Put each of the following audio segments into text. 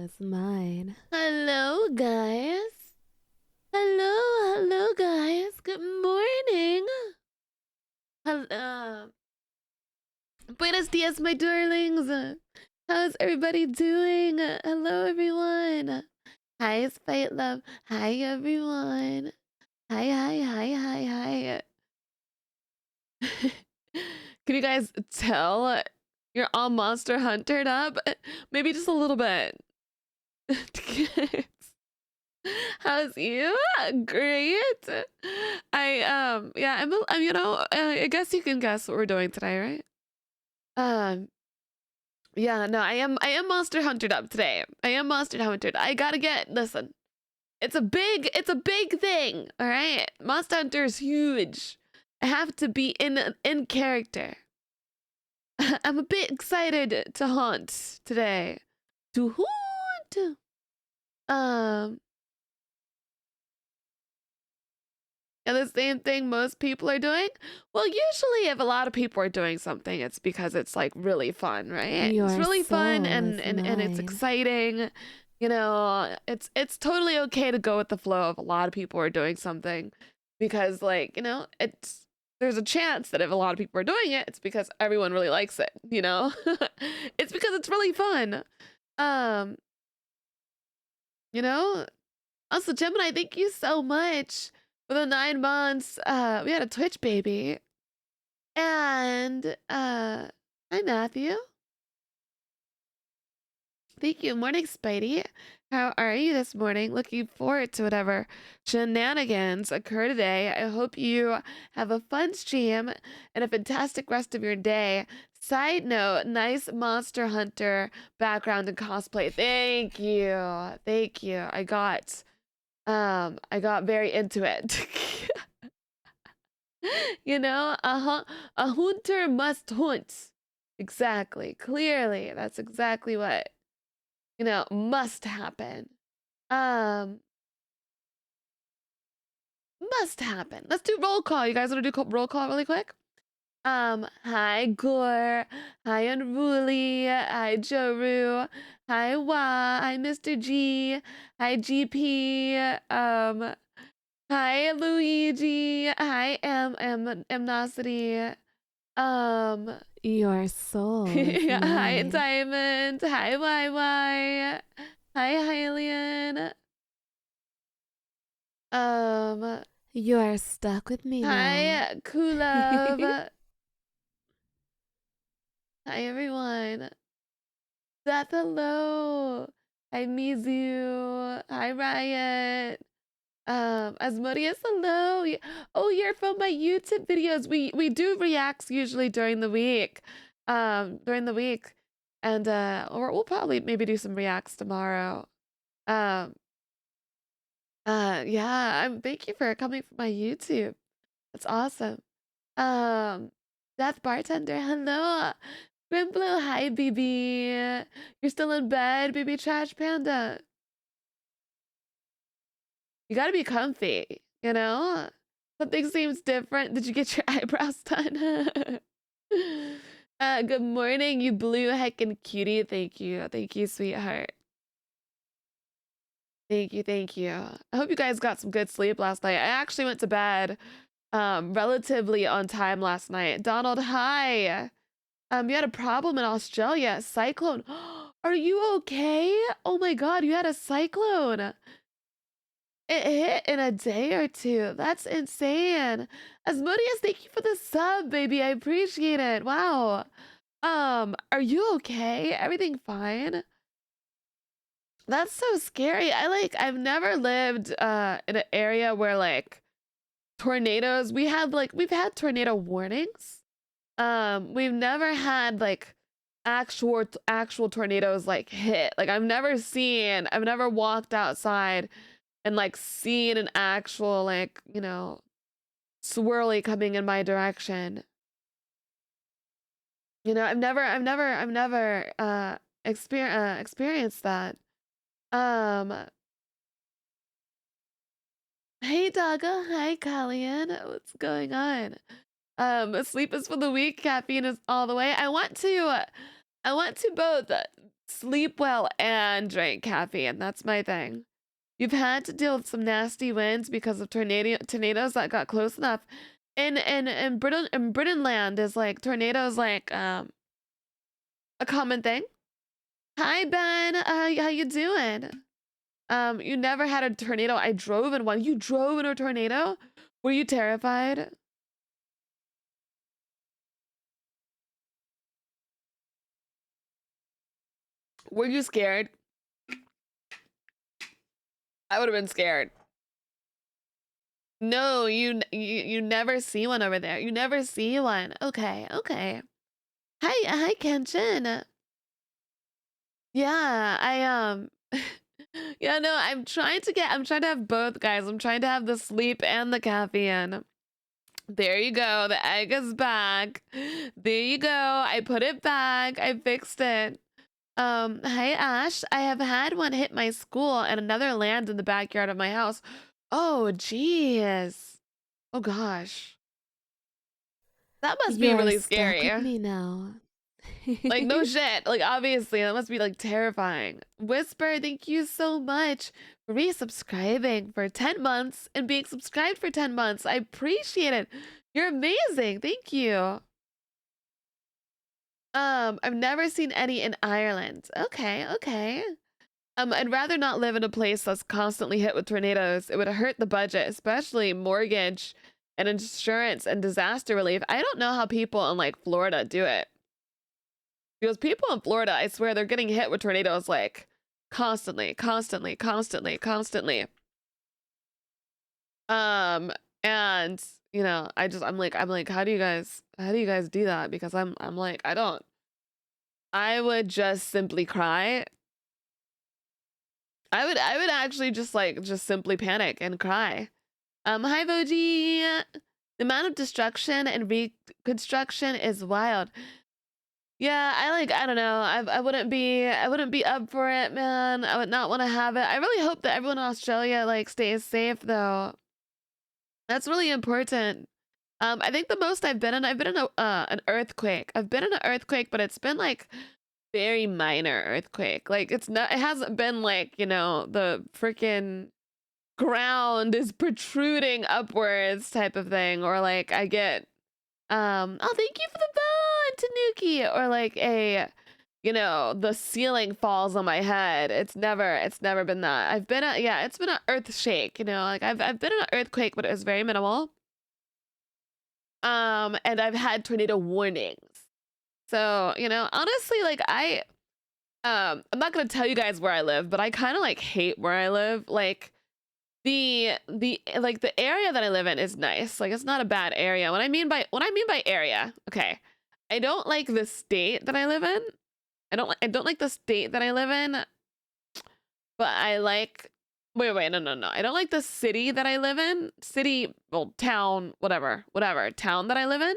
is mine. Hello, guys. Hello, guys. Good morning. Hello. Buenos dias, my darlings. How's everybody doing? Hello, everyone. Hi, Spite Love. Hi, everyone. Hi. Can you guys tell you're all Monster Huntered up? Maybe just a little bit. How's you? Great. I guess you can guess what we're doing today, right? Yeah, no, I am Monster Huntered up today. I am Monster Huntered. I gotta listen. It's a big thing, all right? Monster Hunter is huge. I have to be in character. I'm a bit excited to hunt today. To hunt. And the same thing most people are doing? Well, usually if a lot of people are doing something, it's because it's like really fun, right? Your It's really fun soul and is it's mine. exciting. You know, it's totally okay to go with the flow if a lot of people are doing something because there's a chance that if a lot of people are doing it, it's because everyone really likes it, you know? It's because it's really fun. Um, you know? Also, Gemini, thank you so much for the 9 months. We had a Twitch baby. And hi Matthew. Thank you. Morning, Spidey. How are you this morning? Looking forward to whatever shenanigans occur today. I hope you have a fun stream and a fantastic rest of your day. Side note, nice Monster Hunter background and cosplay. Thank you. Thank you. I got very into it. You know, a hunter must hunt. Exactly. Clearly, that's exactly what, must happen. Must happen. Let's do roll call. You guys want to do roll call really quick? Hi Gore. Hi Unruly. Hi Joru. Hi Wa. Hi Mr. G. Hi GP. Hi Luigi. Hi Amnosity. Your soul is Hi mine. Diamond. Hi YY. Hi Hylian. You are stuck with me now. Hi Kulov. Hi everyone. Death hello. Hi Mizu. Hi Riot. Asmodeus hello. Oh, you're from my YouTube videos. We do reacts usually during the week. And or we'll probably maybe do some reacts tomorrow. Um yeah, thank you for coming from my YouTube. That's awesome. Death Bartender, hello. Grimblue, hi BB. You're still in bed, BB Trash Panda. You gotta be comfy, you know? Something seems different. Did you get your eyebrows done? Good morning, you blue heckin' cutie. Thank you. Thank you, sweetheart. Thank you. I hope you guys got some good sleep last night. I actually went to bed relatively on time last night. Donald, hi. You had a problem in Australia, cyclone. Are you okay? Oh my god, you had a cyclone. It hit in a day or two. That's insane. Asmodeus, thank you for the sub, baby. I appreciate it. Wow. Are you okay? Everything fine? That's so scary. I've never lived in an area where like tornadoes, we've had tornado warnings. We've never had like actual tornadoes like hit. Like I've never walked outside and like seen an actual like, swirly coming in my direction. You know, I've never experienced that. Um Hey Doggo, hi Kallian. What's going on? Sleep is for the weak, caffeine is all the way. I want to both sleep well and drink caffeine. That's my thing. You've had to deal with some nasty winds because of tornadoes that got close enough. In Britain land is like tornadoes like a common thing. Hi Ben, how you doing? You never had a tornado. I drove in one. You drove in a tornado? Were you terrified? Were you scared? I would have been scared. No, you never see one over there. You never see one. Okay, okay. Hi Kenshin. Yeah, yeah, no, I'm trying to have both, guys. I'm trying to have the sleep and the caffeine. There you go. The egg is back. There you go. I put it back. I fixed it. Hi Ash. I have had one hit my school and another land in the backyard of my house. Oh, jeez. Oh gosh. That must be You're really stuck scary. with me now. Like, no shit. Like, obviously, that must be, like, terrifying. Whisper, thank you so much for resubscribing for 10 months and being subscribed for 10 months. I appreciate it. You're amazing. Thank you. I've never seen any in Ireland. Okay, okay. I'd rather not live in a place that's constantly hit with tornadoes. It would hurt the budget, especially mortgage and insurance and disaster relief. I don't know how people in, like, Florida do it. Because people in Florida, I swear, they're getting hit with tornadoes like constantly. And you know, I'm like, how do you guys do that? Because I'm like, I would just simply cry. I would actually just simply panic and cry. Hi Voji. The amount of destruction and reconstruction is wild. Yeah, I don't know. I wouldn't be up for it, man. I would not want to have it. I really hope that everyone in Australia like stays safe though. That's really important. I think the most I've been in a an earthquake. I've been in an earthquake, but it's been like very minor earthquake. Like it hasn't been like, you know, the freaking ground is protruding upwards type of thing, or like I get oh, thank you for the bone, Tanuki. Or like you know, the ceiling falls on my head. It's never been that. Yeah, it's been an earth shake, you know, like I've been in an earthquake, but it was very minimal. And I've had tornado warnings. So, you know, honestly, like I'm not gonna tell you guys where I live, but I kind of like hate where I live. Like the area that I live in is nice. Like it's not a bad area. What I mean by area, okay. I don't like the state that I live in. I don't like the state that I live in, but I like wait, no. I don't like the city that I live in. City, well, town, whatever, town that I live in.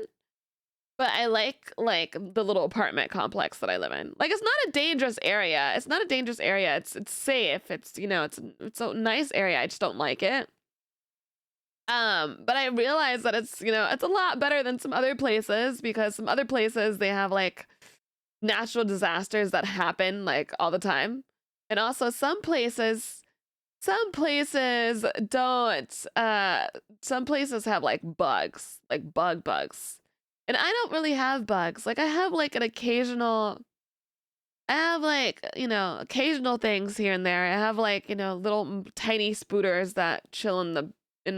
But I like the little apartment complex that I live in. Like it's not a dangerous area. It's not a dangerous area. It's safe. It's, you know, it's a nice area. I just don't like it. But I realize that it's, you know, it's a lot better than some other places, because some other places they have like natural disasters that happen like all the time. And also some places don't some places have like bugs, like bugs. And I don't really have bugs. Like I have like you know, occasional things here and there. I have like, you know, little tiny spooters that chill in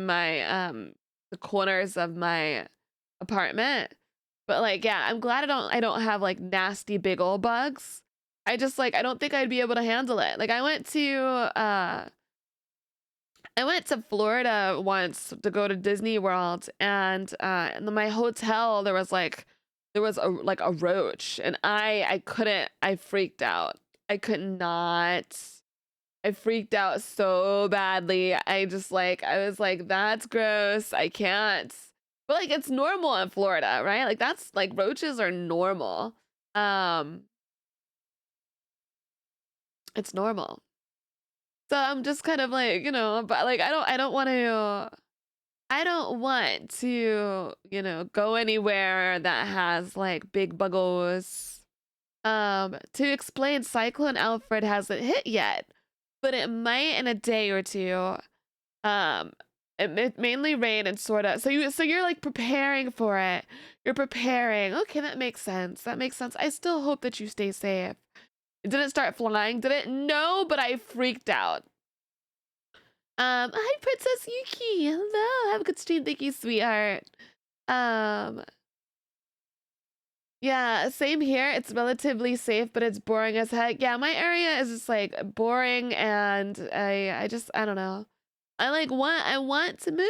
my the corners of my apartment. But like, yeah, I'm glad I don't have like nasty big old bugs. I just like I don't think I'd be able to handle it. Like I went to Florida once to go to Disney World, and in my hotel there was a roach, and I freaked out. I could not. I freaked out so badly. I was like, that's gross. I can't. But like it's normal in Florida, right? Like that's like roaches are normal. It's normal. So I'm just kind of like, you know, but like I don't want to, you know, go anywhere that has like big buggles. To explain, Cyclone Alfred hasn't hit yet, but it might in a day or two. It mainly rain and sort of. So you're like preparing for it. You're preparing. Okay, that makes sense. That makes sense. I still hope that you stay safe. It didn't start flying, did it? No, but I freaked out. Hi, Princess Yuki. Hello. Have a good stream. Thank you, sweetheart. Yeah, same here. It's relatively safe, but it's boring as heck. Yeah, my area is just like boring, and I don't know. I want to move.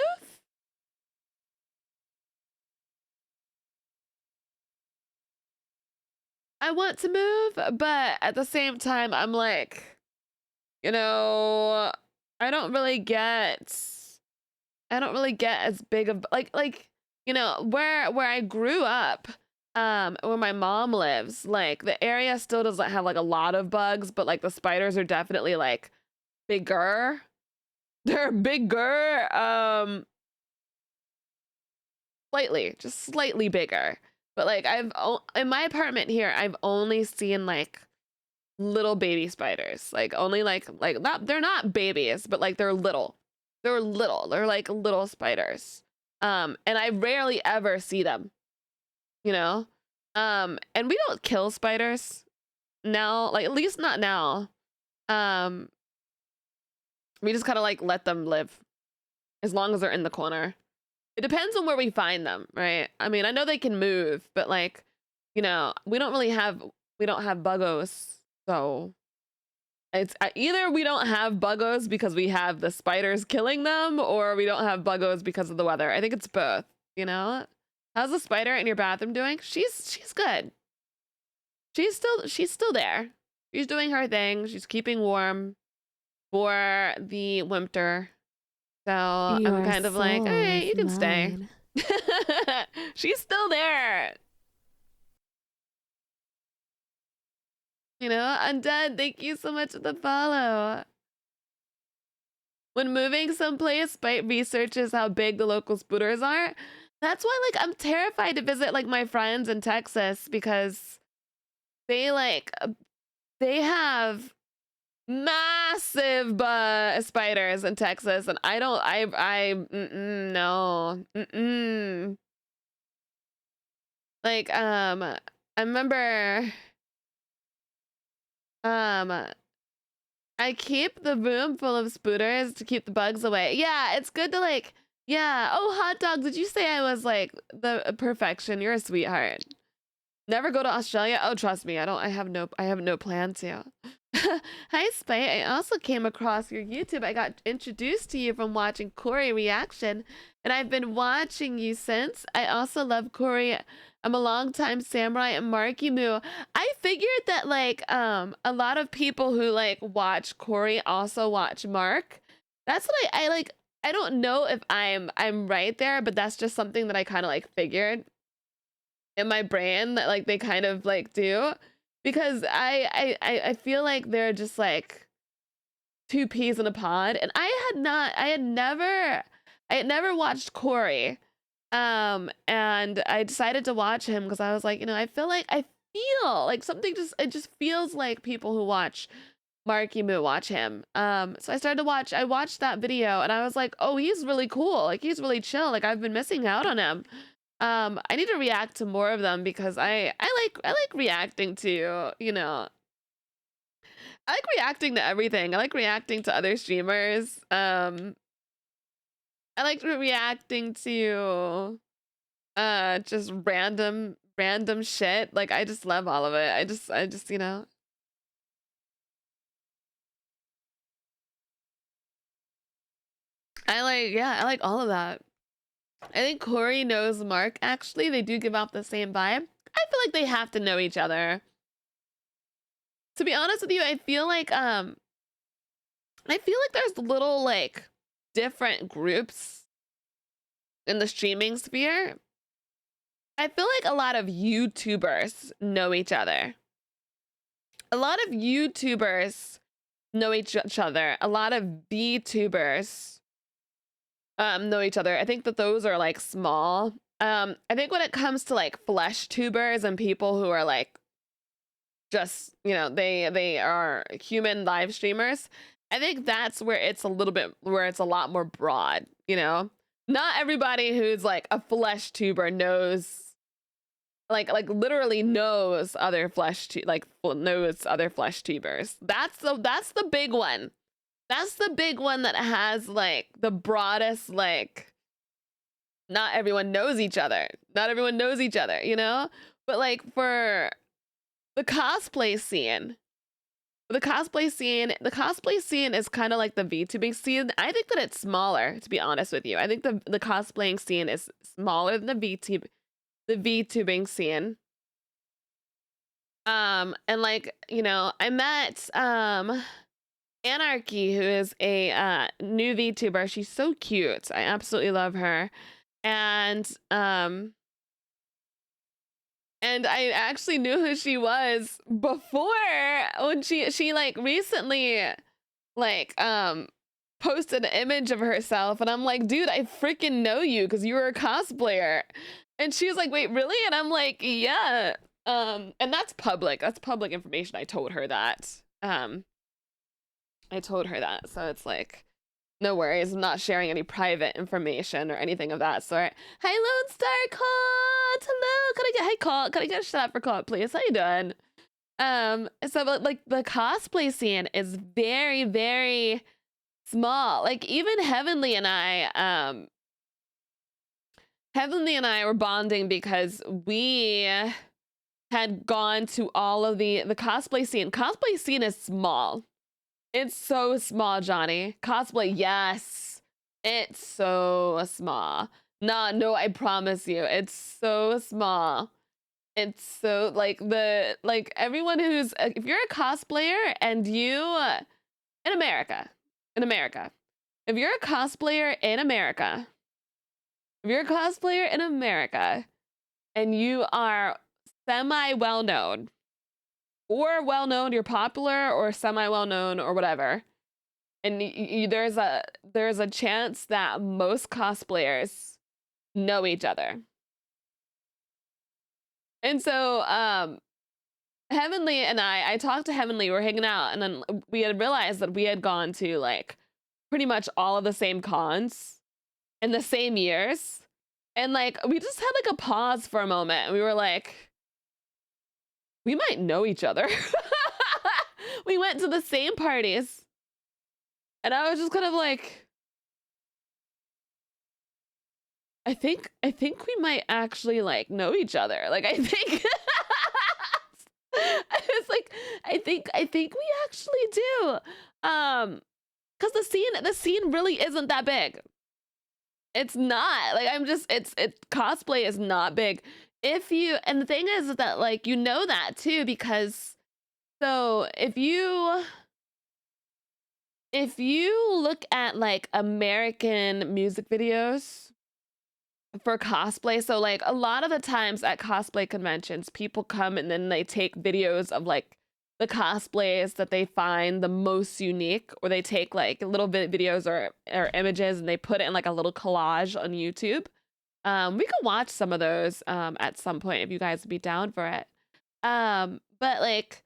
I want to move, but at the same time, I'm like, you know, I don't really get as big of like, you know, where I grew up, where my mom lives, like the area still doesn't have like a lot of bugs, but like the spiders are definitely like bigger. They're bigger, just slightly bigger. But like in my apartment here, I've only seen like little baby spiders. Like only like not, they're not babies, but like they're little. They're little. They're like little spiders. And I rarely ever see them, you know? And we don't kill spiders now, like at least not now. We just kind of like let them live as long as they're in the corner. It depends on where we find them, right? I mean, I know they can move, but like, you know, we don't have buggos. So it's either we don't have buggos because we have the spiders killing them, or we don't have buggos because of the weather. I think it's both, you know? How's the spider in your bathroom doing? She's good. She's still there. She's doing her thing. She's keeping warm for the winter. So I'm kind of like, all right, you can stay. She's still there. You know, Undead, thank you so much for the follow. When moving someplace, Spite researches how big the local spooters are. That's why, like, I'm terrified to visit, like, my friends in Texas because they have massive spiders in Texas, and no. Like, I remember, I keep the room full of spooters to keep the bugs away. Yeah, it's good to like, yeah. Oh, hot dog, did you say I was like the perfection? You're a sweetheart. Never go to Australia? Oh, trust me, I have no plan to. Hi, Spite. I also came across your YouTube. I got introduced to you from watching Corey Reaction, and I've been watching you since. I also love Corey. I'm a longtime samurai and Marky Moo. I figured that like a lot of people who like watch Corey also watch Mark. That's what I like. I don't know if I'm right there, but that's just something that I kind of like figured in my brain that like they kind of like do, because I feel like they're just like two peas in a pod, and I had never watched Corey, and I decided to watch him because I was like, you know, I feel like something it just feels like people who watch Marky Moo watch him. So I watched that video and I was like, oh, he's really cool. Like he's really chill. Like I've been missing out on him. I need to react to more of them because I like reacting to, you know, I like reacting to everything. I like reacting to other streamers. I like reacting to just random shit. Like I just love all of it. I just, you know. I like all of that. I think Corey knows Mark, actually. They do give off the same vibe. I feel like they have to know each other. To be honest with you, I feel like there's little like different groups in the streaming sphere. I feel like a lot of YouTubers know each other. A lot of YouTubers know each other. A lot of VTubers know each other. I think that those are like small. I think when it comes to like flesh tubers and people who are like just, you know, they are human live streamers. I think that's where it's a little bit where it's a lot more broad, you know? Not everybody who's like a flesh tuber knows like literally knows other knows other flesh tubers. That's the big one. That's the big one that has like the broadest, like, not everyone knows each other. Not everyone knows each other, you know? But like for the cosplay scene, the cosplay scene is kind of like the VTubing scene. I think that it's smaller, to be honest with you. I think the cosplaying scene is smaller than the VTubing scene. And like, you know, I met Anarchy, who is a new VTuber. She's so cute. I absolutely love her. And I actually knew who she was before, when she like recently like posted an image of herself, and I'm like, dude, I freaking know you because you were a cosplayer. And she was like, wait, really? And I'm like, yeah. And that's public information. I told her that. So it's like, no worries, I'm not sharing any private information or anything of that sort. Hi, Lone Star Colt. Hello. Could I get a shout out for Colt, please? How you doing? So but like the cosplay scene is very, very small. Like even Heavenly and I were bonding because we had gone to all of the cosplay scene. Cosplay scene is small. It's so small, Johnny. Cosplay, yes. It's so small. No, I promise you. It's so small. It's so like everyone who's if you're a cosplayer and you in America, if you're a cosplayer in America, and you are semi well known, or well known, you're popular or semi well known or whatever, and there's a chance that most cosplayers know each other. And so Heavenly and I talked to Heavenly, we were hanging out, and then we had realized that we had gone to like pretty much all of the same cons in the same years. And like we just had like a pause for a moment, and we were like, we might know each other. We went to the same parties, and I was just kind of like, I think we might actually like know each other. Like I think I was like, I think we actually do. Because the scene really isn't that big. It's not. Like it's cosplay is not big. And the thing is that like you know that too, because so if you look at like American music videos for cosplay, so like a lot of the times at cosplay conventions, people come and then they take videos of like the cosplays that they find the most unique, or they take like little videos or images and they put it in like a little collage on YouTube. We could watch some of those at some point if you guys would be down for it. But like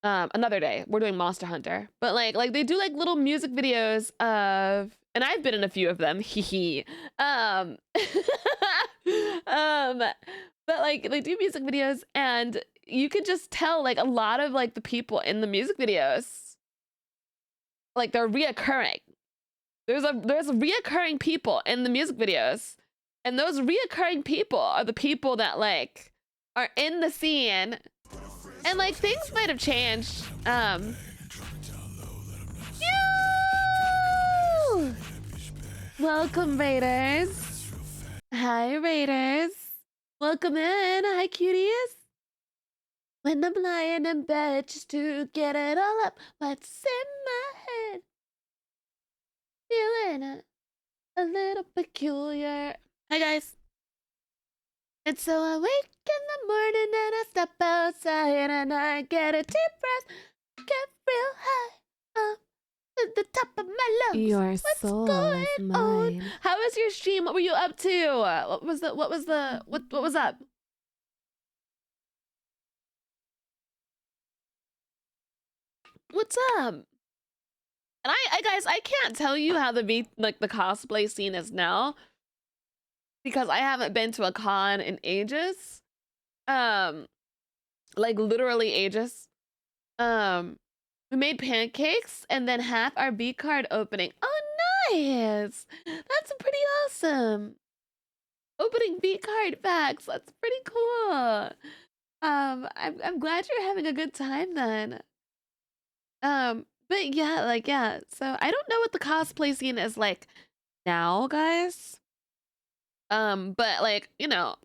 another day, we're doing Monster Hunter. But like they do like little music videos of, and I've been in a few of them. Hee but like they do music videos, and you could just tell like a lot of like the people in the music videos, like they're reoccurring. There's reoccurring people in the music videos, and those reoccurring people are the people that like are in the scene, and like things might have changed. Welcome, Raiders. Hi, Raiders. Welcome in. Hi, cuties. When I'm lying in bed just to get it all up, what's in my head? Feeling a little peculiar. Hi, guys. And so I wake in the morning and I step outside and I get a deep breath, get real high up at the top of my lungs. Your What's soul going is mine. on? How was your stream? What were you up to? What was up? What's up? And I guys, I can't tell you how the cosplay scene is now because I haven't been to a con in ages. Um, like literally ages. We made pancakes and then half our V card opening. Oh, nice! That's pretty awesome. Opening V card packs. That's pretty cool. I'm glad you're having a good time then. But yeah, like yeah. So I don't know what the cosplay scene is like now, guys. But like you know,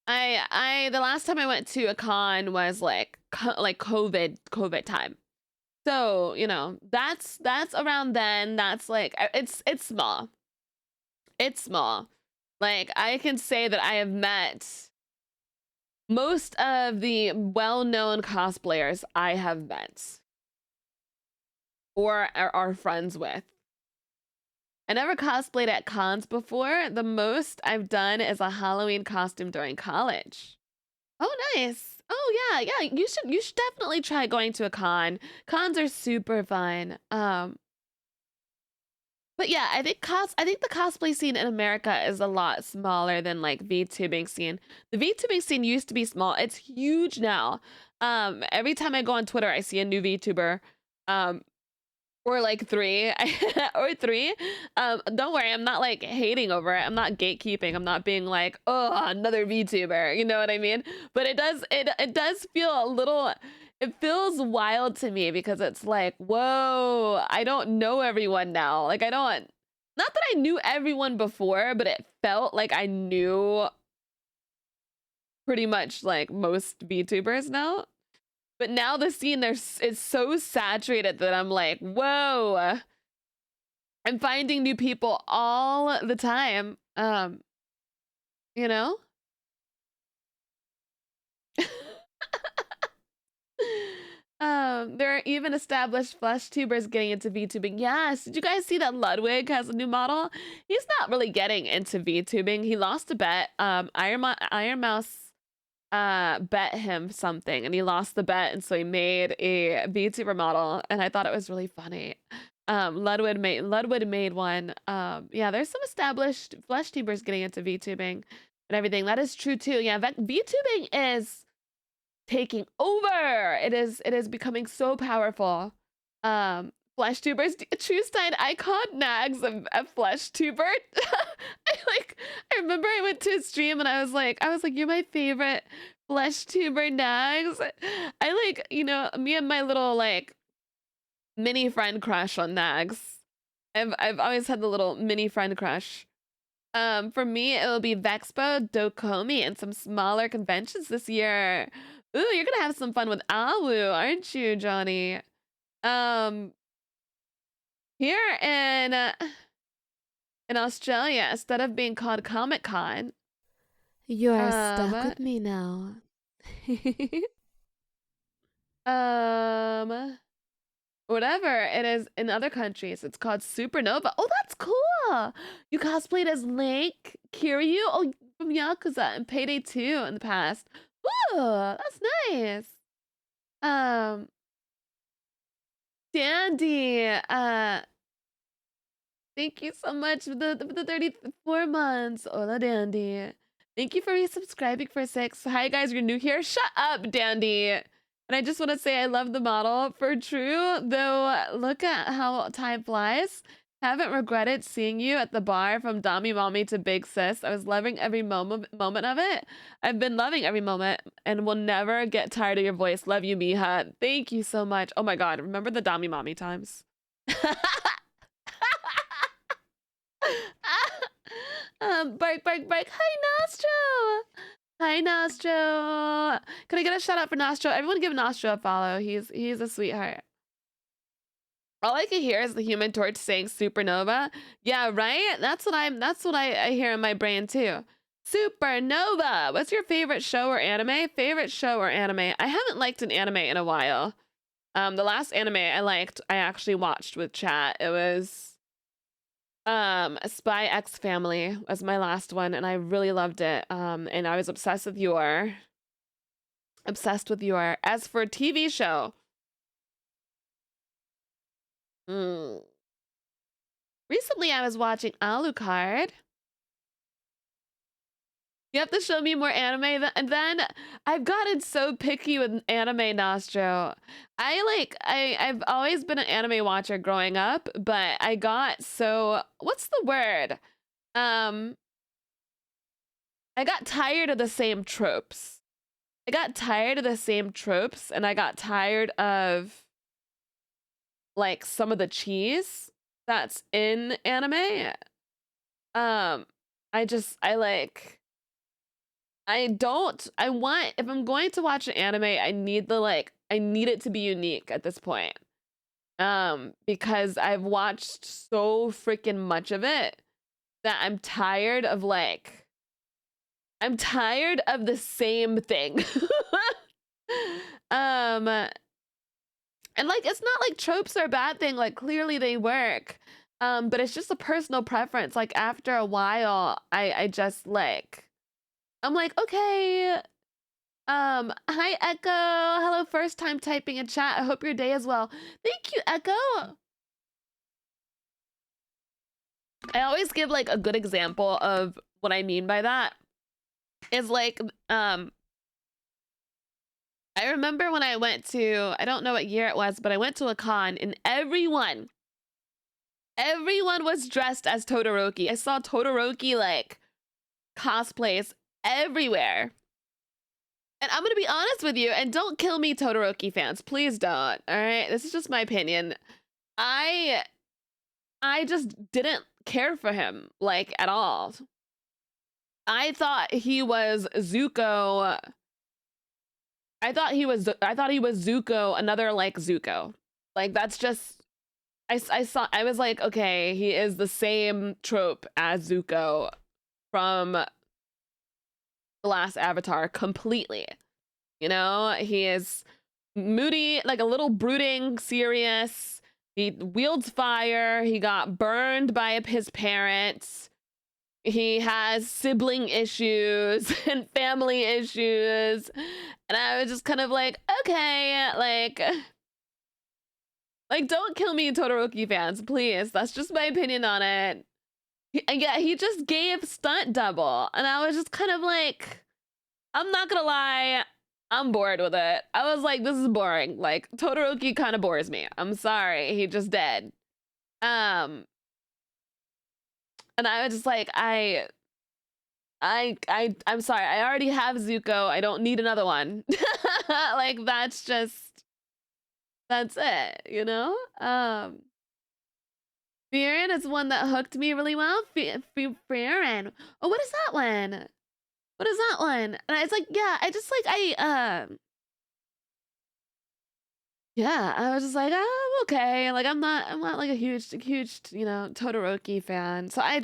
I the last time I went to a con was like COVID time. So you know that's around then. That's like it's small. It's small. Like I can say that I have met most of the well-known cosplayers I have met or are friends with. I never cosplayed at cons before. The most I've done is a Halloween costume during college. Oh, nice. Oh yeah, yeah. You should definitely try going to a con. Cons are super fun. But yeah, I think the cosplay scene in America is a lot smaller than like VTubing scene. The VTubing scene used to be small. It's huge now. Every time I go on Twitter, I see a new VTuber. Or like three or three. Don't worry, I'm not like hating over it. I'm not gatekeeping. I'm not being like, oh, another VTuber. You know what I mean? But it does feel a little, it feels wild to me because it's like, whoa, I don't know everyone now. Like I don't, not that I knew everyone before, but it felt like I knew pretty much like most VTubers now. But now the scene is so saturated that I'm like, whoa. I'm finding new people all the time. You know? There are even established flesh tubers getting into VTubing. Yes, did you guys see that Ludwig has a new model? He's not really getting into VTubing. He lost a bet. Iron Mouse bet him something and he lost the bet, and so he made a VTuber model, and I thought it was really funny. Ludwig made one. Yeah, there's some established flesh tubers getting into VTubing and everything. That is true too. Yeah, VTubing is taking over. It is becoming so powerful. Flesh tubers, Truestein icon nags a flesh tuber. I remember I went to a stream and I was like, you're my favorite flesh tuber nags. I like, you know, me and my little like mini friend crush on nags. I've always had the little mini friend crush. For me, it'll be Vexpo, Dokomi, and some smaller conventions this year. Ooh, you're gonna have some fun with Awu, aren't you, Johnny? Um, Here in Australia, instead of being called Comic Con, You are stuck with me now. whatever it is in other countries, it's called Supernova. Oh, that's cool. You cosplayed as Link, Kiryu, oh, from Yakuza and Payday 2 in the past. Ooh, that's nice. Dandy, thank you so much for the 34 months. Hola, Dandy. Thank you for resubscribing for 6. Hi, guys, you're new here. Shut up, Dandy. And I just want to say I love the model for true, though. Look at how time flies. Haven't regretted seeing you at the bar from Dami Mommy to Big Sis. I was loving every moment of it. I've been loving every moment and will never get tired of your voice. Love you, Miha. Thank you so much. Oh my god, remember the Dami Mommy times? Bark, bark, bark. Hi, Nostro. Hi, Nostro. Can I get a shout out for Nostro? Everyone give Nostro a follow. He's a sweetheart. All I can hear is the Human Torch saying supernova. Yeah, right? That's what I hear in my brain too. Supernova. What's your favorite show or anime? Favorite show or anime? I haven't liked an anime in a while. The last anime I liked, I actually watched with chat. It was Spy X Family was my last one, and I really loved it. And I was obsessed with your. As for TV show, Mm. Recently, I was watching Alucard. You have to show me more anime, and then I've gotten so picky with anime, Nostro. I've always been an anime watcher growing up, but I got so, what's the word? Um, I got tired of the same tropes. I got tired of the same tropes, and I got tired of like some of the cheese that's in anime. Um, I like, I want, if I'm going to watch an anime, I need I need it to be unique at this point. Because I've watched so freaking much of it that I'm tired of the same thing. And like, it's not like tropes are a bad thing, like clearly they work. But it's just a personal preference. Like after a while, I just like, I'm like, okay, hi Echo. Hello, first time typing in chat. I hope your day is well. Thank you, Echo. I always give like a good example of what I mean by that. Is like, I remember when I went to, I don't know what year it was, but I went to a con and everyone was dressed as Todoroki. I saw Todoroki like cosplays everywhere. And I'm gonna be honest with you, and don't kill me, Todoroki fans. Please don't. All right, this is just my opinion. I just didn't care for him like at all. I thought he was Zuko. I thought he was Zuko, another like Zuko. Like that's just I was like, okay, he is the same trope as Zuko from the last Avatar completely. You know, he is moody, like a little brooding, serious. He wields fire. He got burned by his parents. He has sibling issues and family issues. And I was just kind of like, okay, like don't kill me, Todoroki fans, please. That's just my opinion on it. Yeah, he just gave stunt double. And I was just kind of like, I'm not gonna lie, I'm bored with it. I was like, this is boring. Like, Todoroki kind of bores me. I'm sorry, he just did. And I was just like, I'm sorry, I already have Zuko. I don't need another one. Like, that's it, you know? Fearin is one that hooked me really well. Fearin. Oh, what is that one? What is that one? And it's like, yeah, I just like, yeah, I was just like, oh, I'm okay. Like, I'm not like a huge, you know, Todoroki fan. So I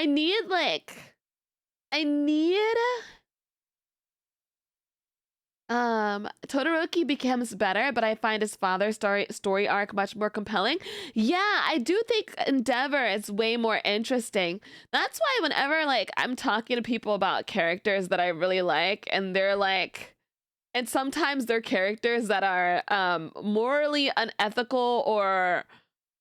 need like, I need Todoroki becomes better, but I find his father's story arc much more compelling. Yeah, I do think Endeavor is way more interesting. That's why whenever like I'm talking to people about characters that I really like, and they're like, and sometimes they're characters that are morally unethical or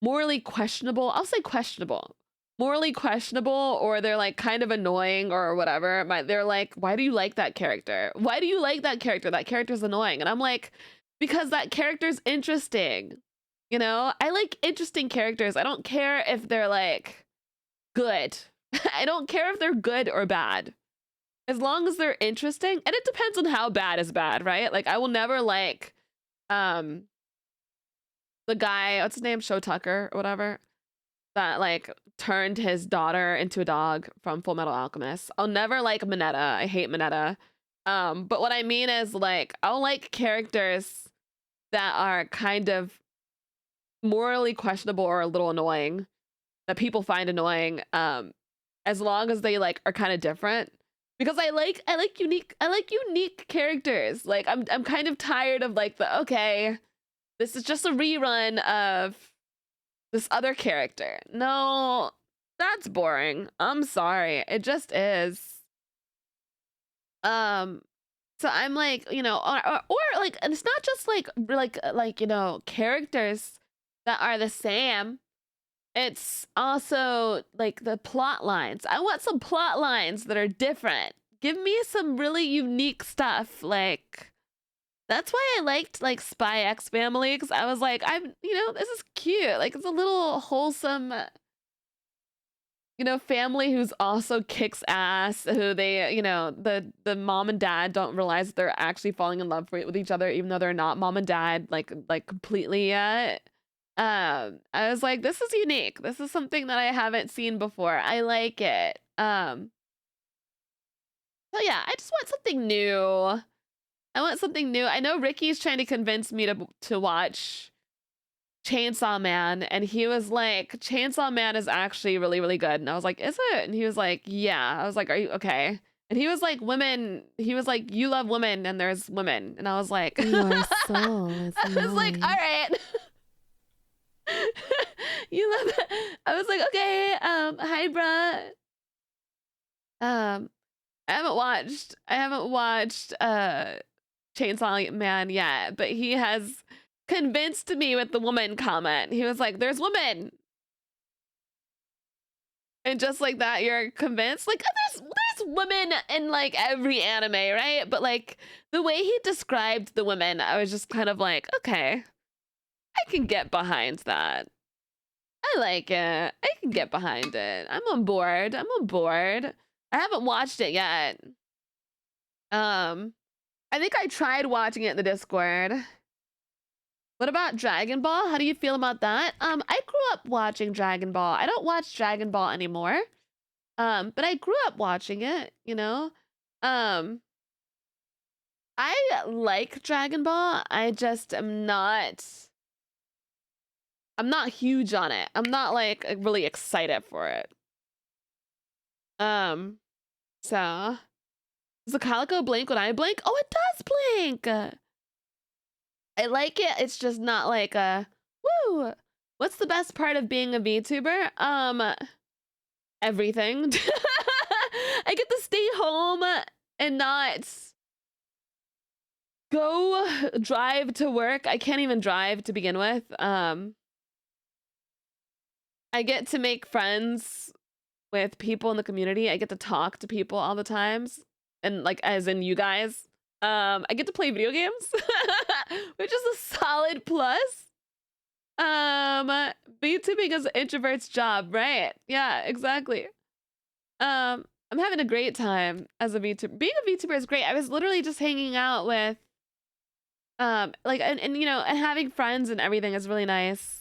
morally questionable. I'll say questionable. Morally questionable, or they're like kind of annoying or whatever. They're like, why do you like that character? Why do you like that character? That character's annoying. And I'm like, because that character's interesting. You know, I like interesting characters. I don't care if they're like good. I don't care if they're good or bad. As long as they're interesting. And it depends on how bad is bad, right? Like I will never like the guy, what's his name? Show Tucker or whatever, that like turned his daughter into a dog from Full Metal Alchemist. I'll never like Mineta. I hate Mineta. But what I mean is like I'll like characters that are kind of morally questionable or a little annoying, that people find annoying, as long as they like are kind of different. Because I like unique characters. Like I'm kind of tired of like the, okay, this is just a rerun of this other character. No, that's boring. I'm sorry. It just is. So I'm like, you know, or like, and it's not just like, you know, characters that are the same. It's also like the plot lines. I want some plot lines that are different. Give me some really unique stuff. Like, that's why I liked like Spy X Family, because I was like, this is cute. Like, it's a little wholesome, family who's also kicks ass, who they, the mom and dad don't realize that they're actually falling in love with each other, even though they're not mom and dad, like completely yet. I was like, this is unique. This is something that I haven't seen before. I like it. So yeah, I just want something new. I want something new. I know Ricky's trying to convince me to watch Chainsaw Man, and he was like, Chainsaw Man is actually really, really good. And I was like, is it? And he was like, yeah. I was like, are you okay? And he was like, women. He was like, you love women, and there's women. And I was like, Your soul is I was like, mine. all right. You love it. I was like, okay, hi, bruh. I haven't watched Chainsaw Man yet, but he has convinced me with the woman comment. He was like, there's women. And just like that, you're convinced. Like, there's women in like every anime, right? But like the way he described the women, I was just kind of like, okay, I can get behind that. I like it. I can get behind it. I'm on board. I haven't watched it yet. I think I tried watching it in the Discord. What about Dragon Ball? How do you feel about that? I grew up watching Dragon Ball. I don't watch Dragon Ball anymore. But I grew up watching it, I like Dragon Ball. I just I'm not huge on it. I'm not like really excited for it. So does the calico blink when I blink? Oh, it does blink. I like it. It's just not like a woo. What's the best part of being a VTuber? Everything. I get to stay home and not go drive to work. I can't even drive to begin with. I get to make friends with people in the community. I get to talk to people all the times, and like as in you guys. I get to play video games, which is a solid plus. VTubing is an introvert's job, right? Yeah, exactly. I'm having a great time as a VTuber. Being a VTuber is great. I was literally just hanging out with, like, and and having friends and everything is really nice.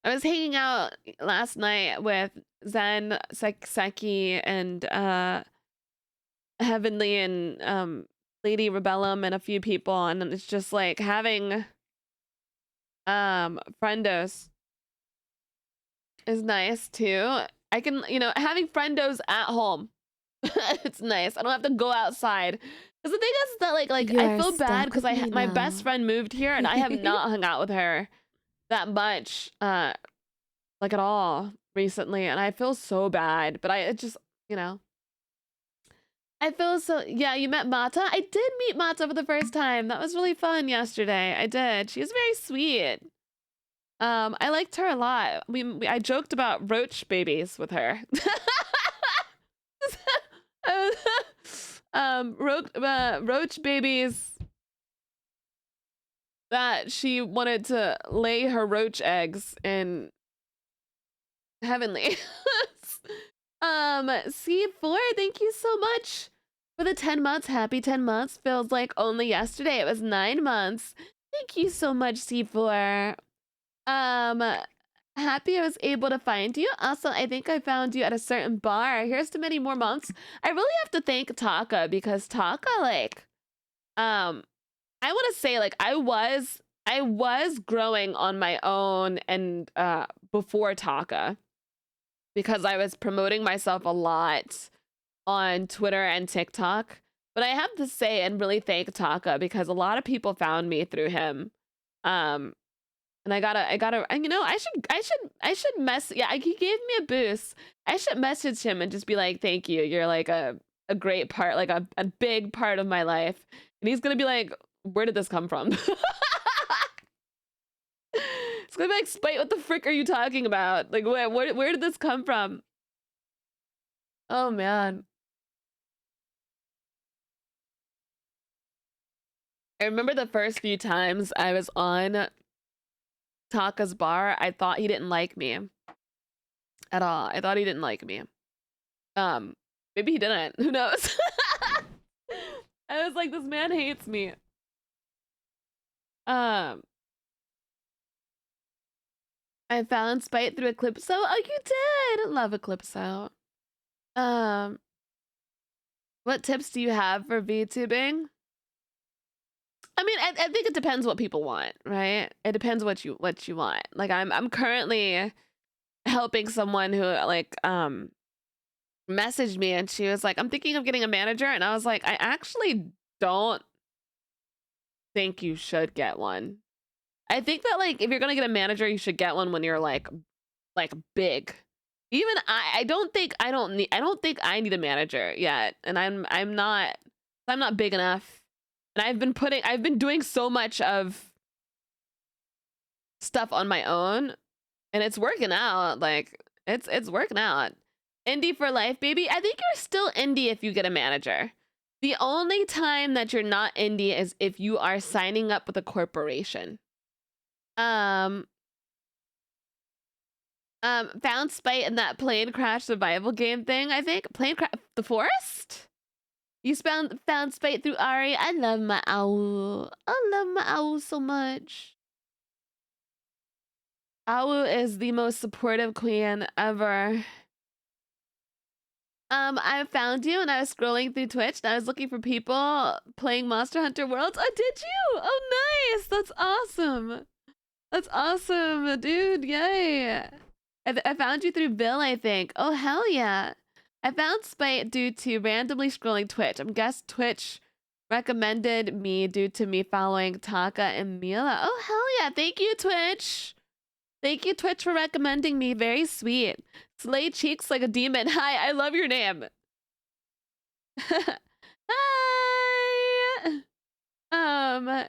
I was hanging out last night with Zen, Seki, and Heavenly, and Lady Rebellum, and a few people, and it's just like having friendos is nice too. I can, having friendos at home. It's nice. I don't have to go outside. Because the thing is that like You I are feel bad stuck because with me my best now. friend moved here and I have not hung out with her that much like at all recently, and I feel so bad. But it just, I feel so. Yeah, you met Mata. I did meet Mata for the first time. That was really fun yesterday. I did. She was very sweet. I liked her a lot. I joked about roach babies with her. Roach babies that she wanted to lay her roach eggs in Heavenly. C4, thank you so much for the 10 months. Happy 10 months. Feels like only yesterday. It was 9 months. Thank you so much, C4. Happy I was able to find you. Also, I think I found you at a certain bar. Here's to many more months. I really have to thank Taka, because Taka, like, I want to say, like, I was growing on my own and before Taka, because I was promoting myself a lot on Twitter and TikTok. But I have to say and really thank Taka, because a lot of people found me through him. And I gotta, and I should yeah, he gave me a boost. I should message him and just be like, thank you. You're like a great part, like a big part of my life. And he's gonna be like, where did this come from? gonna be like, Spite, what the frick are you talking about? Like, where did this come from? Oh man. I remember the first few times I was on Taka's bar, I thought he didn't like me at all. I thought he didn't like me. Maybe he didn't. Who knows? I was like, this man hates me. I found Spite through Eclipso. Oh, you did. Love Eclipso. What tips do you have for VTubing? I mean, I think it depends what people want, right? It depends what you want. Like I'm currently helping someone who like messaged me and she was like, I'm thinking of getting a manager, and I was like, I actually don't think you should get one. I think that like if you're gonna get a manager, you should get one when you're like big. Even I don't think I need a manager yet, and I'm not big enough. And I've been doing so much of stuff on my own, and it's working out. Like it's working out. Indie for life, baby. I think you're still indie if you get a manager. The only time that you're not indie is if you are signing up with a corporation. Found Spite in that plane crash survival game thing, I think. The forest? You found Spite through Ari. I love my owl. I love my owl so much. Owl is the most supportive queen ever. I found you and I was scrolling through Twitch and I was looking for people playing Monster Hunter Worlds. Oh, did you? Oh, nice. That's awesome. That's awesome, dude. Yay. I found you through Bill, I think. Oh, hell yeah. I found Spite due to randomly scrolling Twitch. I guess Twitch recommended me due to me following Taka and Mila. Oh, hell yeah. Thank you, Twitch. Thank you, Twitch, for recommending me. Very sweet. Slay cheeks like a demon. Hi, I love your name. Hi.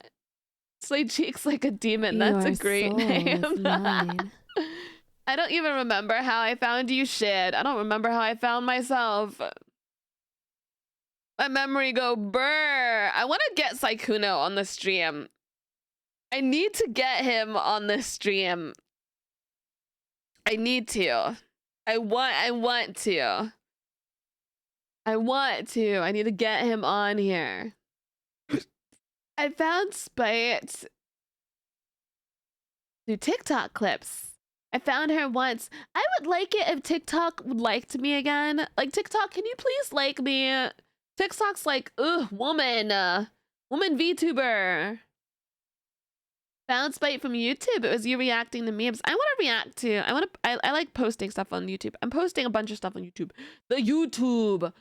Slay cheeks like a demon. That's a great name. I don't even remember how I found you, shit. I don't remember how I found myself. My memory go burr. I want to get Saikuno on the stream. I need to get him on the stream. I need to. I want to. I need to get him on here. I found Spite through TikTok clips. I found her once. I would like it if TikTok liked me again. Like, TikTok, can you please like me? TikTok's like, ugh, woman VTuber. Found Spite from YouTube. It was you reacting to memes. I want to react to. I like posting stuff on YouTube. I'm posting a bunch of stuff on YouTube. The YouTube.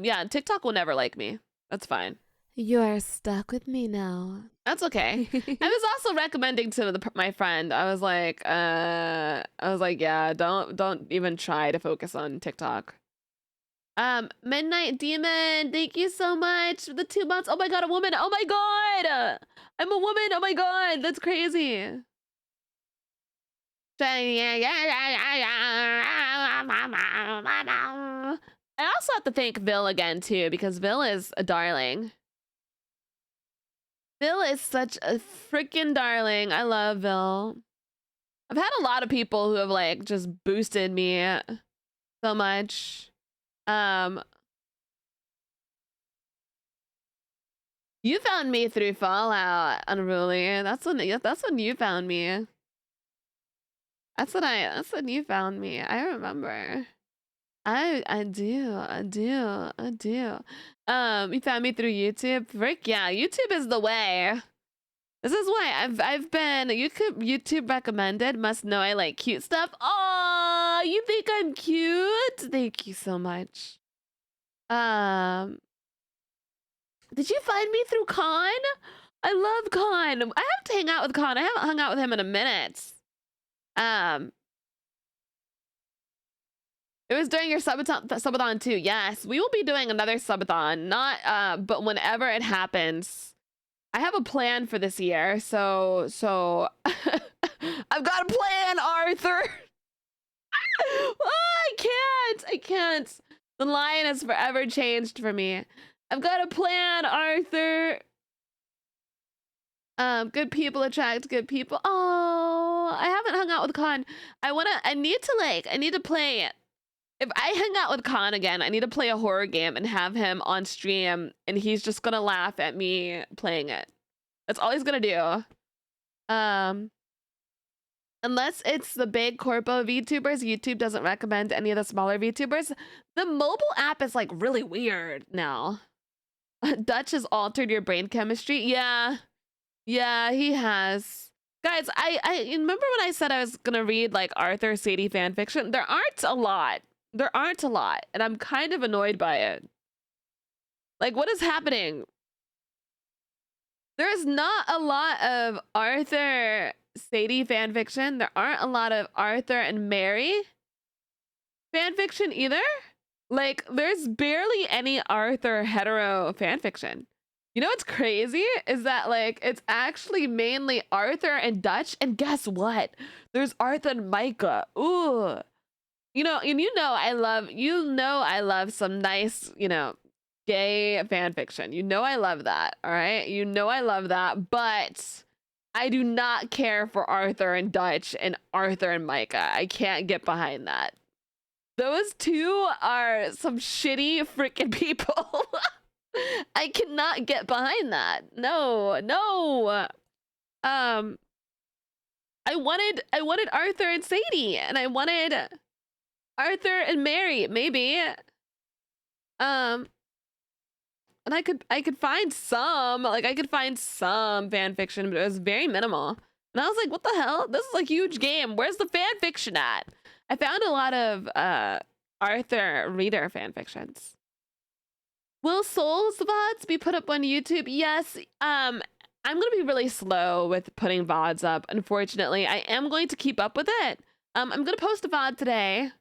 Yeah, TikTok will never like me. That's fine. You are stuck with me now. That's okay. I was also recommending to my friend. I was like, yeah, don't even try to focus on TikTok. Midnight Demon, thank you so much for the 2 months. Oh my god, a woman. Oh my god. I'm a woman. Oh my god, that's crazy. I also have to thank Vil again too, because Vil is a darling. Vil is such a freaking darling. I love Vil. I've had a lot of people who have like just boosted me so much. You found me through Fallout, Unruly. That's when you found me. That's when you found me. I remember. I do. You found me through YouTube. Frick yeah, YouTube is the way. This is why I've been YouTube recommended. Must know I like cute stuff. Aw, you think I'm cute? Thank you so much. Did you find me through Khan? I love Khan. I have to hang out with Khan. I haven't hung out with him in a minute. It was during your subathon too. Yes, we will be doing another subathon. Not but whenever it happens, I have a plan for this year, so I've got a plan, Arthur. Oh, I can't. The line has forever changed for me. I've got a plan, Arthur. Good people attract good people. Oh, I haven't hung out with Khan. I need to play. If I hang out with Khan again, I need to play a horror game and have him on stream, and he's just gonna laugh at me playing it. That's all he's gonna do. Unless it's the big corpo VTubers, YouTube doesn't recommend any of the smaller VTubers. The mobile app is like really weird now. Dutch has altered your brain chemistry. Yeah, he has. Guys, I remember when I said I was gonna read like Arthur Sadie fan fiction. There aren't a lot, and I'm kind of annoyed by it. Like, what is happening? There's not a lot of Arthur Sadie fanfiction. There aren't a lot of Arthur and Mary fanfiction either. Like, there's barely any Arthur hetero fanfiction. You know what's crazy is that like it's actually mainly Arthur and Dutch, and guess what? There's Arthur and Micah. Ooh, I love some nice, gay fanfiction. I love that. All right, I love that, but I do not care for Arthur and Dutch and Arthur and Micah. I can't get behind that. Those two are some shitty freaking people. I cannot get behind that. No. I wanted Arthur and Sadie, and I wanted Arthur and Mary, maybe. And I could find some fan fiction, but it was very minimal. And I was like, what the hell? This is a huge game. Where's the fan fiction at? I found a lot of Arthur reader fan fictions. Will Souls VODs be put up on YouTube? Yes. I'm gonna be really slow with putting VODs up, unfortunately. I am going to keep up with it. I'm gonna post a VOD today.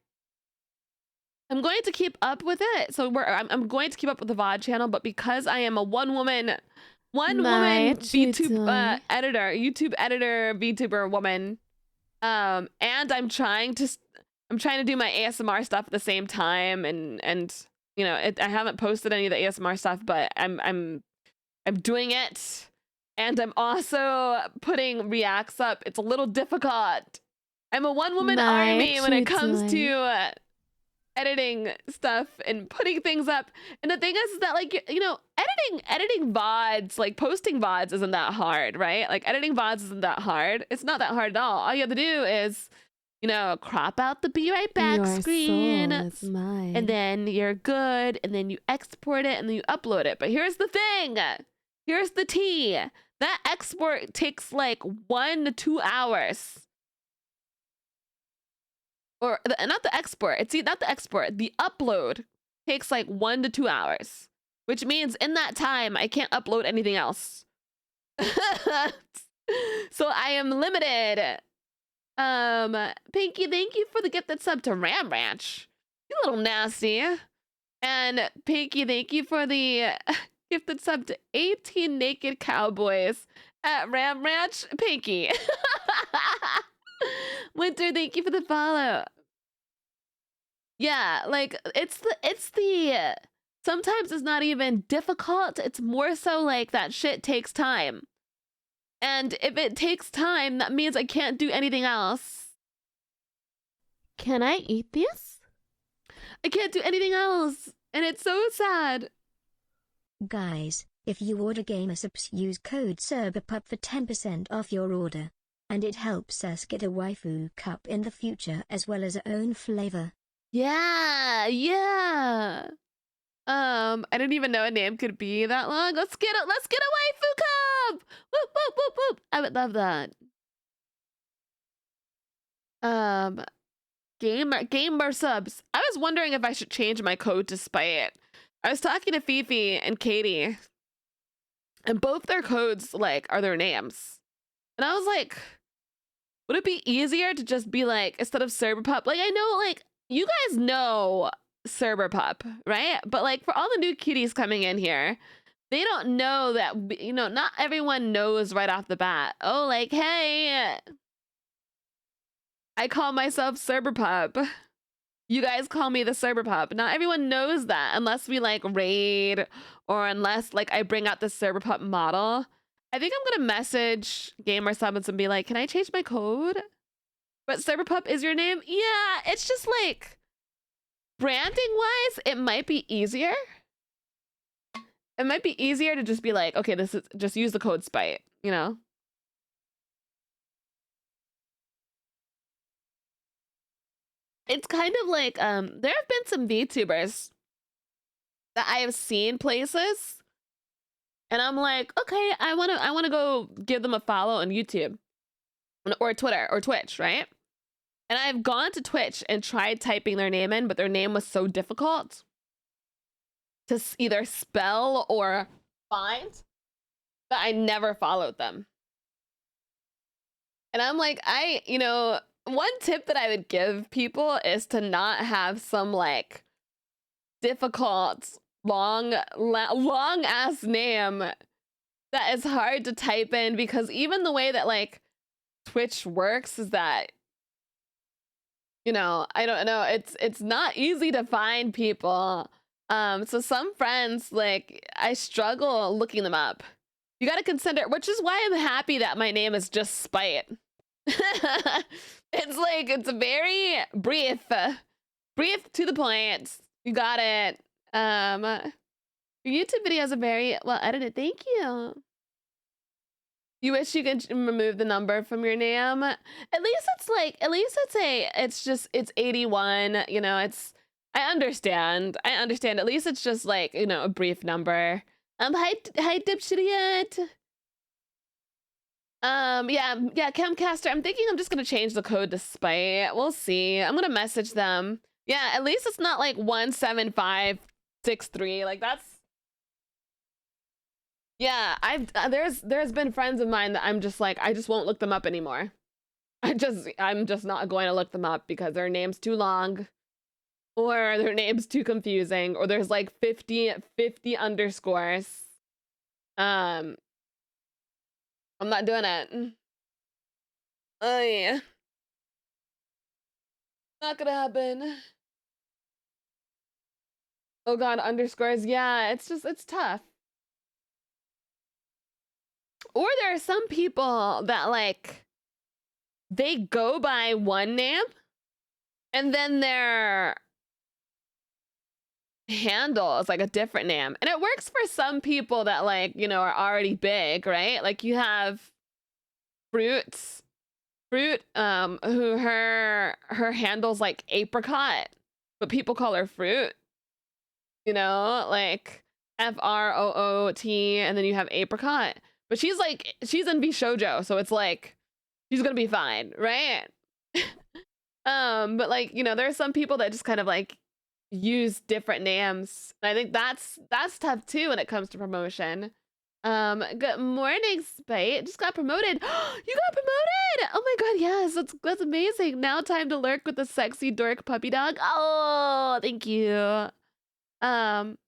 I'm going to keep up with it. So I'm going to keep up with the VOD channel, but because I am a one woman YouTube editor, VTuber woman, and I'm trying to do my ASMR stuff at the same time, and I haven't posted any of the ASMR stuff, but I'm doing it, and I'm also putting reacts up. It's a little difficult. I'm a one-woman army when it comes to editing stuff and putting things up. And the thing is that, like, editing VODs, like posting VODs isn't that hard, right? Like editing VODs isn't that hard. It's not that hard at all you have to do is crop out the be right back screen, and then you're good, and then you export it, and then you upload it. But here's the thing, here's the tea. That export takes like 1 to 2 hours. Or not the export, not the export, the upload takes like 1 to 2 hours, which means in that time I can't upload anything else. So I am limited. Pinky, thank you for the gifted sub to Ram Ranch. You little nasty. And Pinky, thank you for the gifted sub to 18 Naked Cowboys at Ram Ranch. Pinky. Winter, thank you for the follow. Yeah, like it's the sometimes it's not even difficult. It's more so like that shit takes time. And if it takes time, that means I can't do anything else. Can I eat this? I can't do anything else. And it's so sad. Guys, if you order Gamer Subs, use code SERBERPUP for 10% off your order. And it helps us get a waifu cup in the future as well as our own flavor. Yeah. I didn't even know a name could be that long. Let's get a waifu cup! Whoop, whoop, whoop, whoop. I would love that. Gamer subs. I was wondering if I should change my code to Spite. I was talking to Fifi and Katie, and both their codes like are their names. And I was like, would it be easier to just be like, instead of Cyberpup, like I know like you guys know Cyberpup, right? But like for all the new cuties coming in here, they don't know that, you know, not everyone knows right off the bat. Oh, like, hey, I call myself Cyberpup. You guys call me the Cyberpup. Not everyone knows that unless we like raid or unless like I bring out the Cyberpup model. I think I'm gonna message Gamer Summons and be like, can I change my code? But Cyberpup is your name? Yeah, it's just like branding wise, it might be easier. It might be easier to just be like, okay, this is just use the code Spite, you know? It's kind of like there have been some VTubers that I have seen places and I'm like, okay, I want to go give them a follow on YouTube or Twitter or Twitch, right? And I've gone to Twitch and tried typing their name in, but their name was so difficult to either spell or find that I never followed them. And I'm like, you know, one tip that I would give people is to not have some like difficult, long ass name that is hard to type in, because even the way that like Twitch works is that, you know, I don't know, it's not easy to find people. So some friends, like, I struggle looking them up. You got to consider, which is why I'm happy that my name is just Spite. It's like, it's very brief to the point. You got it. Your YouTube videos are very well edited. Thank you. You wish you could remove the number from your name. At least it's 81. You know, I understand. At least it's just like, you know, a brief number. Hi Dipshitiot. Yeah, Camcaster. I'm thinking I'm just gonna change the code to Spite. We'll see. I'm gonna message them. Yeah, at least it's not like 17563. Like that's. Yeah, there's been friends of mine that I'm just like, I just won't look them up anymore. I'm just not going to look them up because their name's too long, or their name's too confusing, or there's like 50 underscores. I'm not doing it. Oh yeah. Not gonna happen. Oh god, underscores. Yeah, it's tough. Or there are some people that like, they go by one name and then their handle is like a different name. And it works for some people that like, you know, are already big, right? Like you have Fruit, who her handle's like Apricot, but people call her Fruit. You know, like FROOT, and then you have Apricot. But she's in Bishoujo, so it's like she's gonna be fine, right? But like, you know, there are some people that just kind of like use different names. And I think that's tough too when it comes to promotion. Good morning, Spite. Just got promoted. You got promoted! Oh my god, yes, that's amazing. Now time to lurk with the sexy dork puppy dog. Oh, thank you. When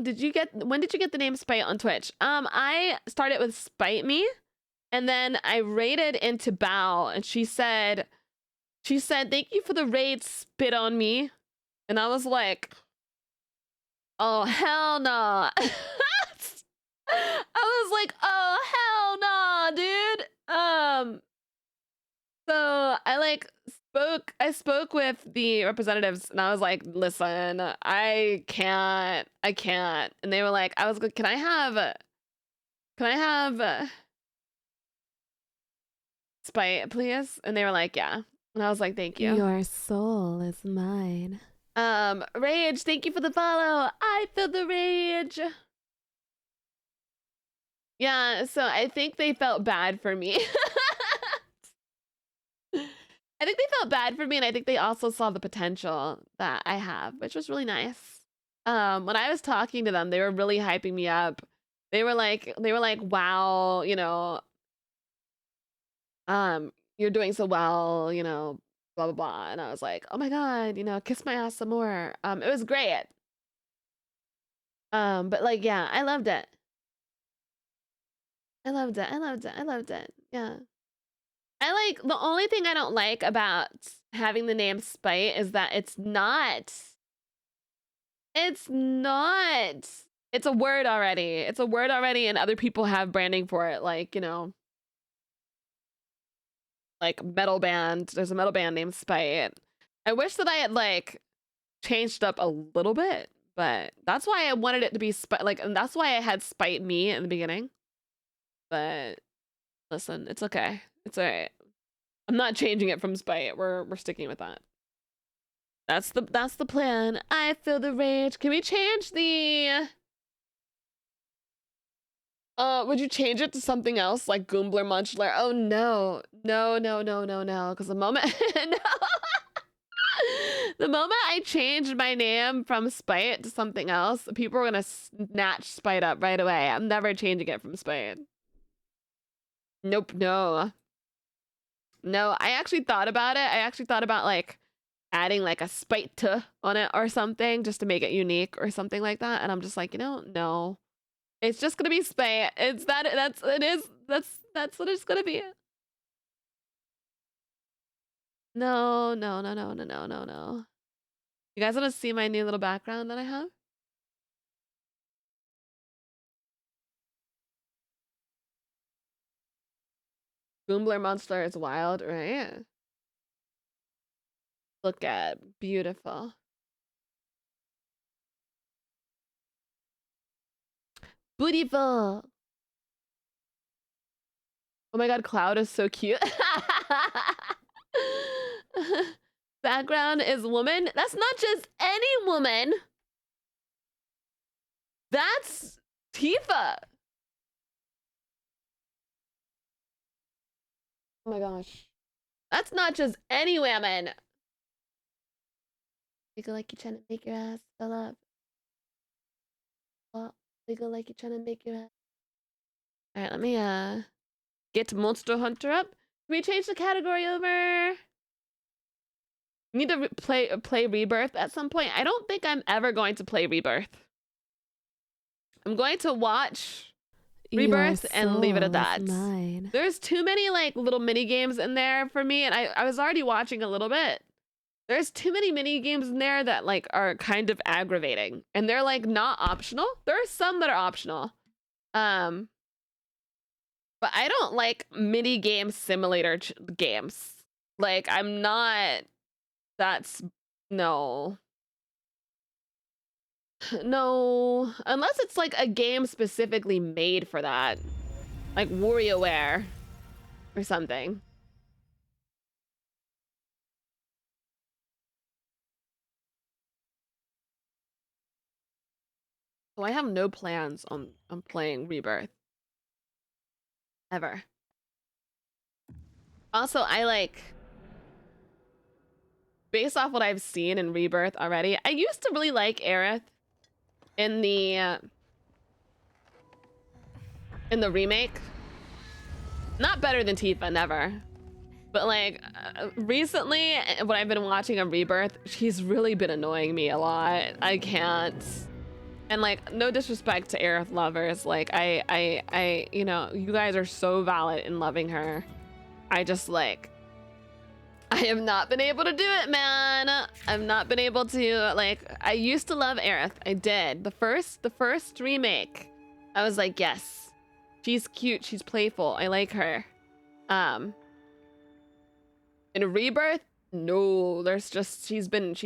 did you get the name Spite on Twitch? I started with Spite Me, and then I raided into Bao, and she said, thank you for the raid, spit on me. And I was like, oh hell no. I was like, oh hell no, dude. So I spoke with the representatives, and I was like, listen, I can't. And they were like, I was like, can I have Spite, please? And they were like, yeah. And I was like, thank you. Your soul is mine. Rage, thank you for the follow. I feel the rage. Yeah, so I think they felt bad for me. I think they felt bad for me, and I think they also saw the potential that I have, which was really nice. When I was talking to them, they were really hyping me up. They were like, wow, you know, you're doing so well, you know, blah, blah, blah. And I was like, oh my God, you know, kiss my ass some more. It was great. But like, yeah, I loved it. I loved it. I loved it. I loved it. Yeah. I like, the only thing I don't like about having the name Spite is that it's not, it's a word already. It's a word already, and other people have branding for it. Like, you know, like metal band. There's a metal band named Spite. I wish that I had like changed up a little bit, but that's why I wanted it to be Spite. Like, and that's why I had Spite Me in the beginning. But listen, it's okay. It's all right. I'm not changing it from Spite. We're sticking with that. That's the plan. I feel the rage. Can we change the would you change it to something else like Goombler Munchler? Oh no. No, no, no, no, no. Because the moment no. The moment I changed my name from Spite to something else, people are gonna snatch Spite up right away. I'm never changing it from Spite. Nope, no. No, I actually thought about it. I actually thought about like adding like a Spite on it or something just to make it unique or something like that. And I'm just like, you know, no. It's just gonna be Spite. It's that's what it's gonna be. No, no, no, no, no, no, no, no. You guys wanna see my new little background that I have? Goombler Monster is wild, right? Look at beautiful. Beautiful. Oh my god, Cloud is so cute. Background is woman. That's not just any woman. That's Tifa. Oh my gosh. That's not just any woman. Wiggle like you're trying to make your ass fill up. Well, wiggle like you're trying to make your ass. Alright, let me get Monster Hunter up. Can we change the category over? Need to play Rebirth at some point. I don't think I'm ever going to play Rebirth. I'm going to watch Rebirth and leave it at that. Mine. There's too many like little mini games in there for me, and I was already watching a little bit. There's too many mini games in there that like are kind of aggravating, and they're like not optional. There are some that are optional, but I don't like mini game simulator games. Like I'm not. That's no. No, unless it's like a game specifically made for that, like WarioWare or something. So I have no plans on playing Rebirth ever. Also, I like, based off what I've seen in Rebirth already, I used to really like Aerith in the remake. Not better than Tifa, never. But like recently, when I've been watching a Rebirth, she's really been annoying me a lot. I can't. And like, no disrespect to Aerith lovers, like I, you know, you guys are so valid in loving her. I just like, I have not been able to do it, man. I've not been able to, like, I used to love Aerith. I did. The first remake, I was like, yes, she's cute, she's playful, I like her. In Rebirth, no, there's just, she's been